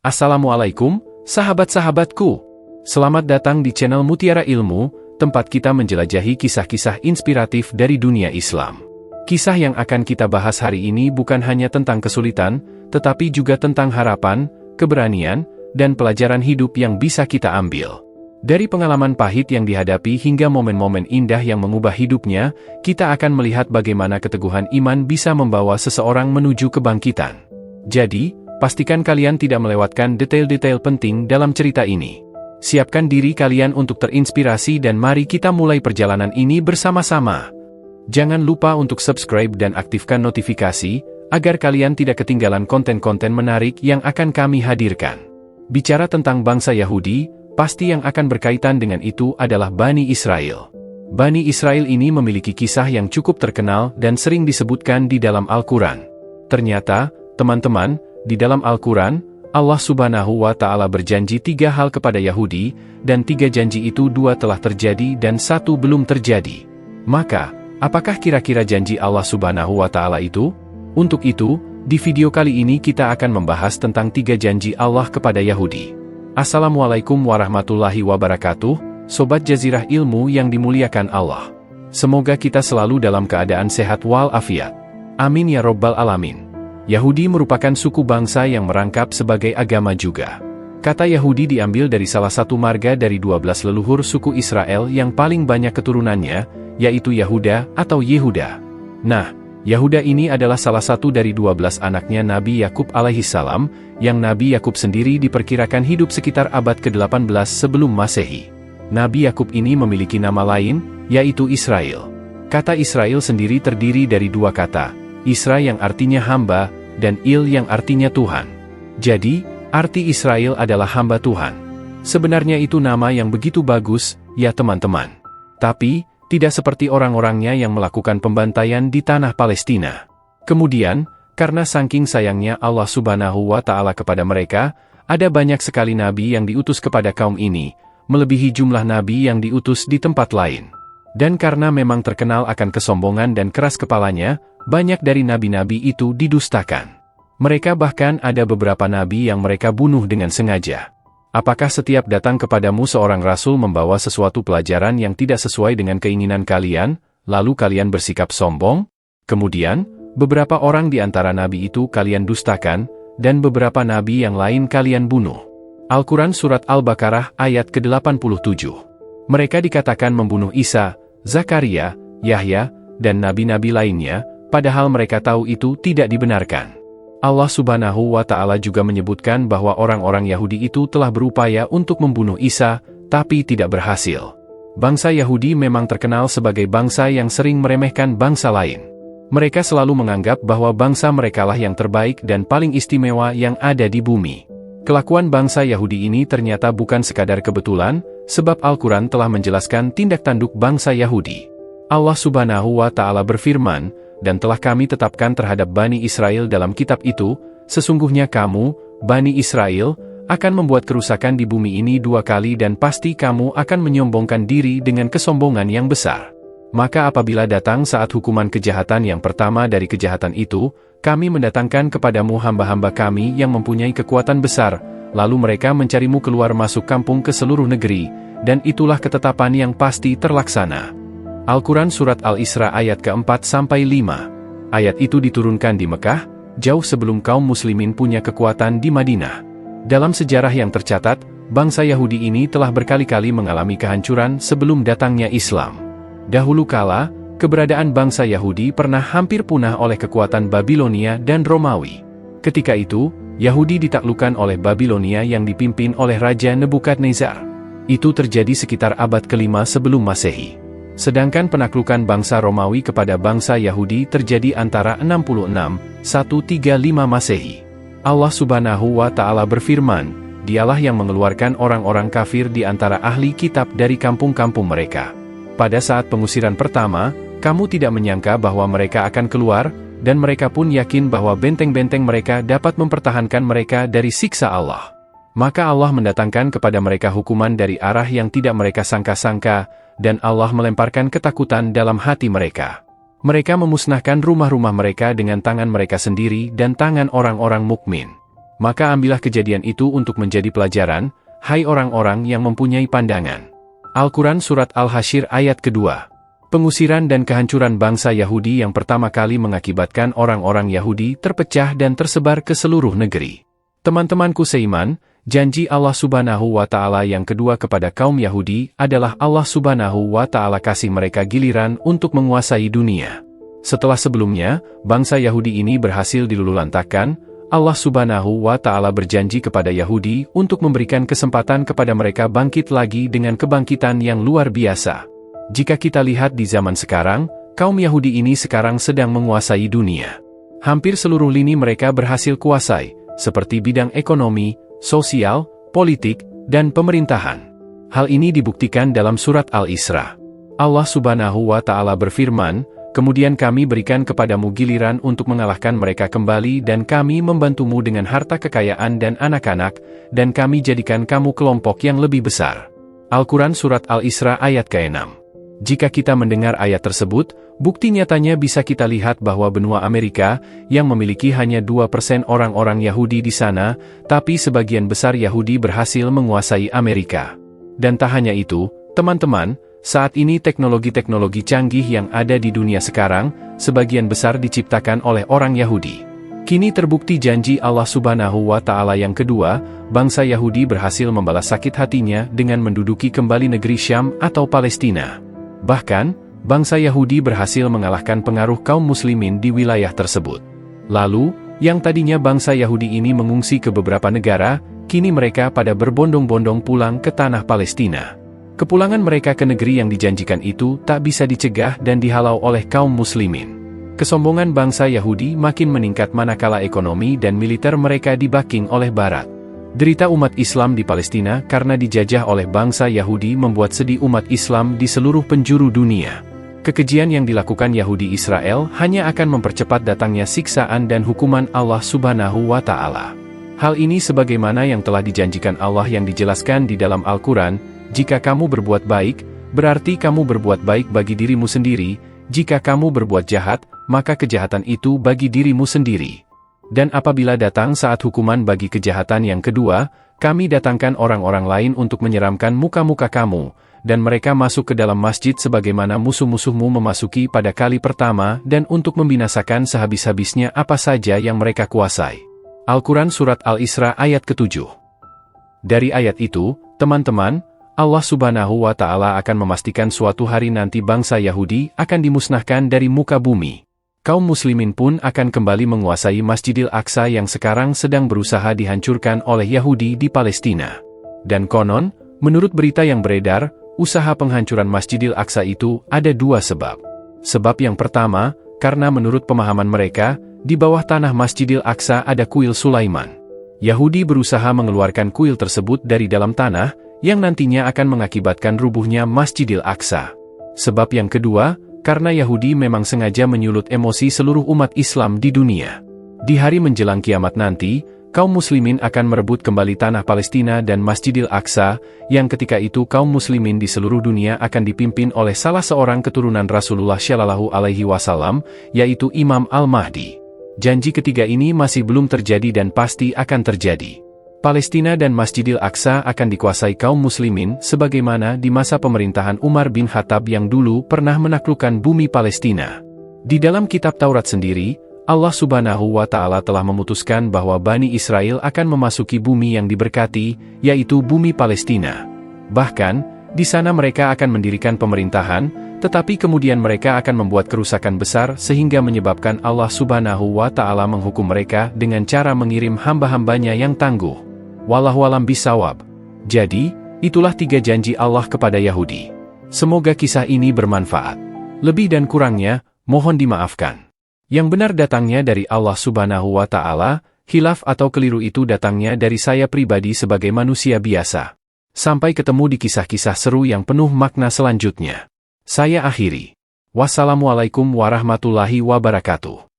Assalamualaikum, sahabat-sahabatku. Selamat datang di channel Mutiara Ilmu, tempat kita menjelajahi kisah-kisah inspiratif dari dunia Islam. Kisah yang akan kita bahas hari ini bukan hanya tentang kesulitan, tetapi juga tentang harapan, keberanian, dan pelajaran hidup yang bisa kita ambil. Dari pengalaman pahit yang dihadapi hingga momen-momen indah yang mengubah hidupnya, kita akan melihat bagaimana keteguhan iman bisa membawa seseorang menuju kebangkitan. Jadi, pastikan kalian tidak melewatkan detail-detail penting dalam cerita ini. Siapkan diri kalian untuk terinspirasi dan mari kita mulai perjalanan ini bersama-sama. Jangan lupa untuk subscribe dan aktifkan notifikasi, agar kalian tidak ketinggalan konten-konten menarik yang akan kami hadirkan. Bicara tentang bangsa Yahudi, pasti yang akan berkaitan dengan itu adalah Bani Israel. Bani Israel ini memiliki kisah yang cukup terkenal dan sering disebutkan di dalam Al-Quran. Ternyata, teman-teman, di dalam Al-Quran, Allah Subhanahu wa Ta'ala berjanji 3 hal kepada Yahudi, dan 3 janji itu 2 telah terjadi dan 1 belum terjadi. Maka, apakah kira-kira janji Allah Subhanahu wa Ta'ala itu? Untuk itu, di video kali ini kita akan membahas tentang 3 janji Allah kepada Yahudi. Assalamualaikum warahmatullahi wabarakatuh, Sobat Jazirah Ilmu yang dimuliakan Allah. Semoga kita selalu dalam keadaan sehat walafiat. Amin ya Robbal Alamin. Yahudi merupakan suku bangsa yang merangkap sebagai agama juga. Kata Yahudi diambil dari salah satu marga dari 12 leluhur suku Israel yang paling banyak keturunannya, yaitu Yahuda atau Yehuda. Nah, Yahuda ini adalah salah satu dari 12 anaknya Nabi Yakub alaihissalam, yang Nabi Yakub sendiri diperkirakan hidup sekitar abad ke-18 sebelum Masehi. Nabi Yakub ini memiliki nama lain, yaitu Israel. Kata Israel sendiri terdiri dari 2 kata, Isra yang artinya hamba, dan Il yang artinya Tuhan. Jadi, arti Israel adalah hamba Tuhan. Sebenarnya itu nama yang begitu bagus, ya teman-teman. Tapi, tidak seperti orang-orangnya yang melakukan pembantaian di tanah Palestina. Kemudian, karena saking sayangnya Allah Subhanahu wa Ta'ala kepada mereka, ada banyak sekali nabi yang diutus kepada kaum ini, melebihi jumlah nabi yang diutus di tempat lain. Dan karena memang terkenal akan kesombongan dan keras kepalanya, banyak dari nabi-nabi itu didustakan. Mereka bahkan ada beberapa nabi yang mereka bunuh dengan sengaja. Apakah setiap datang kepadamu seorang rasul membawa sesuatu pelajaran yang tidak sesuai dengan keinginan kalian, lalu kalian bersikap sombong? Kemudian, beberapa orang di antara nabi itu kalian dustakan, dan beberapa nabi yang lain kalian bunuh. Al-Quran Surat Al-Baqarah ayat ke-87. Mereka dikatakan membunuh Isa, Zakaria, Yahya, dan nabi-nabi lainnya, padahal mereka tahu itu tidak dibenarkan. Allah Subhanahu wa Ta'ala juga menyebutkan bahwa orang-orang Yahudi itu telah berupaya untuk membunuh Isa, tapi tidak berhasil. Bangsa Yahudi memang terkenal sebagai bangsa yang sering meremehkan bangsa lain. Mereka selalu menganggap bahwa bangsa merekalah yang terbaik dan paling istimewa yang ada di bumi. Kelakuan bangsa Yahudi ini ternyata bukan sekadar kebetulan, sebab Al-Quran telah menjelaskan tindak tanduk bangsa Yahudi. Allah Subhanahu wa Ta'ala berfirman, dan telah kami tetapkan terhadap Bani Israel dalam kitab itu, sesungguhnya kamu, Bani Israel, akan membuat kerusakan di bumi ini 2 kali dan pasti kamu akan menyombongkan diri dengan kesombongan yang besar. Maka apabila datang saat hukuman kejahatan yang pertama dari kejahatan itu, kami mendatangkan kepadamu hamba-hamba kami yang mempunyai kekuatan besar, lalu mereka mencarimu keluar masuk kampung ke seluruh negeri, dan itulah ketetapan yang pasti terlaksana. Al-Quran Surat Al-Isra ayat ke-4-5. Ayat itu diturunkan di Mekah, jauh sebelum kaum muslimin punya kekuatan di Madinah. Dalam sejarah yang tercatat, bangsa Yahudi ini telah berkali-kali mengalami kehancuran sebelum datangnya Islam. Dahulu kala, keberadaan bangsa Yahudi pernah hampir punah oleh kekuatan Babilonia dan Romawi. Ketika itu, Yahudi ditaklukkan oleh Babilonia yang dipimpin oleh Raja Nebukadnezar. Itu terjadi sekitar abad ke-5 sebelum Masehi. Sedangkan penaklukan bangsa Romawi kepada bangsa Yahudi terjadi antara 66-135 Masehi. Allah Subhanahu wa Ta'ala berfirman, Dialah yang mengeluarkan orang-orang kafir di antara ahli kitab dari kampung-kampung mereka. Pada saat pengusiran pertama, kamu tidak menyangka bahwa mereka akan keluar, dan mereka pun yakin bahwa benteng-benteng mereka dapat mempertahankan mereka dari siksa Allah. Maka Allah mendatangkan kepada mereka hukuman dari arah yang tidak mereka sangka-sangka, dan Allah melemparkan ketakutan dalam hati mereka. Mereka memusnahkan rumah-rumah mereka dengan tangan mereka sendiri dan tangan orang-orang mukmin. Maka ambillah kejadian itu untuk menjadi pelajaran, hai orang-orang yang mempunyai pandangan. Al-Quran Surat Al-Hasyr ayat kedua. Pengusiran dan kehancuran bangsa Yahudi yang pertama kali mengakibatkan orang-orang Yahudi terpecah dan tersebar ke seluruh negeri. Teman-temanku seiman, janji Allah Subhanahu wa Ta'ala yang kedua kepada kaum Yahudi adalah Allah Subhanahu wa Ta'ala kasih mereka giliran untuk menguasai dunia. Setelah sebelumnya, bangsa Yahudi ini berhasil dilululantakkan, Allah Subhanahu wa Ta'ala berjanji kepada Yahudi untuk memberikan kesempatan kepada mereka bangkit lagi dengan kebangkitan yang luar biasa. Jika kita lihat di zaman sekarang, kaum Yahudi ini sekarang sedang menguasai dunia. Hampir seluruh lini mereka berhasil kuasai, seperti bidang ekonomi, sosial, politik, dan pemerintahan. Hal ini dibuktikan dalam surat Al-Isra. Allah Subhanahu wa Ta'ala berfirman, "Kemudian kami berikan kepadamu giliran untuk mengalahkan mereka kembali dan kami membantumu dengan harta kekayaan dan anak-anak, dan kami jadikan kamu kelompok yang lebih besar." Al-Quran Surat Al-Isra ayat ke-6. Jika kita mendengar ayat tersebut, bukti nyatanya bisa kita lihat bahwa benua Amerika, yang memiliki hanya 2% orang-orang Yahudi di sana, tapi sebagian besar Yahudi berhasil menguasai Amerika. Dan tak hanya itu, teman-teman, saat ini teknologi-teknologi canggih yang ada di dunia sekarang, sebagian besar diciptakan oleh orang Yahudi. Kini terbukti janji Allah Subhanahu wa Ta'ala yang kedua, bangsa Yahudi berhasil membalas sakit hatinya dengan menduduki kembali negeri Syam atau Palestina. Bahkan, bangsa Yahudi berhasil mengalahkan pengaruh kaum muslimin di wilayah tersebut. Lalu, yang tadinya bangsa Yahudi ini mengungsi ke beberapa negara, kini mereka pada berbondong-bondong pulang ke tanah Palestina. Kepulangan mereka ke negeri yang dijanjikan itu tak bisa dicegah dan dihalau oleh kaum muslimin. Kesombongan bangsa Yahudi makin meningkat manakala ekonomi dan militer mereka di-backing oleh Barat. Derita umat Islam di Palestina karena dijajah oleh bangsa Yahudi membuat sedih umat Islam di seluruh penjuru dunia. Kekejian yang dilakukan Yahudi Israel hanya akan mempercepat datangnya siksaan dan hukuman Allah Subhanahu wa Ta'ala. Hal ini sebagaimana yang telah dijanjikan Allah yang dijelaskan di dalam Al-Quran, "Jika kamu berbuat baik, berarti kamu berbuat baik bagi dirimu sendiri. Jika kamu berbuat jahat, maka kejahatan itu bagi dirimu sendiri. Dan apabila datang saat hukuman bagi kejahatan yang kedua, kami datangkan orang-orang lain untuk menyeramkan muka-muka kamu, dan mereka masuk ke dalam masjid sebagaimana musuh-musuhmu memasuki pada kali pertama dan untuk membinasakan sehabis-habisnya apa saja yang mereka kuasai." Al-Quran Surat Al-Isra ayat ke-7. Dari ayat itu, teman-teman, Allah Subhanahu wa Ta'ala akan memastikan suatu hari nanti bangsa Yahudi akan dimusnahkan dari muka bumi. Kaum muslimin pun akan kembali menguasai Masjidil Aqsa yang sekarang sedang berusaha dihancurkan oleh Yahudi di Palestina. Dan konon, menurut berita yang beredar, usaha penghancuran Masjidil Aqsa itu ada dua sebab. Sebab yang pertama, karena menurut pemahaman mereka, di bawah tanah Masjidil Aqsa ada kuil Sulaiman. Yahudi berusaha mengeluarkan kuil tersebut dari dalam tanah, yang nantinya akan mengakibatkan rubuhnya Masjidil Aqsa. Sebab yang kedua, karena Yahudi memang sengaja menyulut emosi seluruh umat Islam di dunia. Di hari menjelang kiamat nanti, kaum muslimin akan merebut kembali tanah Palestina dan Masjidil Aqsa, yang ketika itu kaum muslimin di seluruh dunia akan dipimpin oleh salah seorang keturunan Rasulullah Shallallahu Alaihi Wasallam, yaitu Imam Al-Mahdi. Janji ketiga ini masih belum terjadi dan pasti akan terjadi. Palestina dan Masjidil Aqsa akan dikuasai kaum muslimin sebagaimana di masa pemerintahan Umar bin Khattab yang dulu pernah menaklukkan bumi Palestina. Di dalam kitab Taurat sendiri, Allah Subhanahu wa Ta'ala telah memutuskan bahwa Bani Israel akan memasuki bumi yang diberkati, yaitu bumi Palestina. Bahkan, di sana mereka akan mendirikan pemerintahan, tetapi kemudian mereka akan membuat kerusakan besar sehingga menyebabkan Allah Subhanahu wa Ta'ala menghukum mereka dengan cara mengirim hamba-hambanya yang tangguh. Wallahualam bisawab. Jadi, itulah 3 janji Allah kepada Yahudi. Semoga kisah ini bermanfaat. Lebih dan kurangnya, mohon dimaafkan. Yang benar datangnya dari Allah Subhanahu wa Ta'ala, khilaf atau keliru itu datangnya dari saya pribadi sebagai manusia biasa. Sampai ketemu di kisah-kisah seru yang penuh makna selanjutnya. Saya akhiri. Wassalamualaikum warahmatullahi wabarakatuh.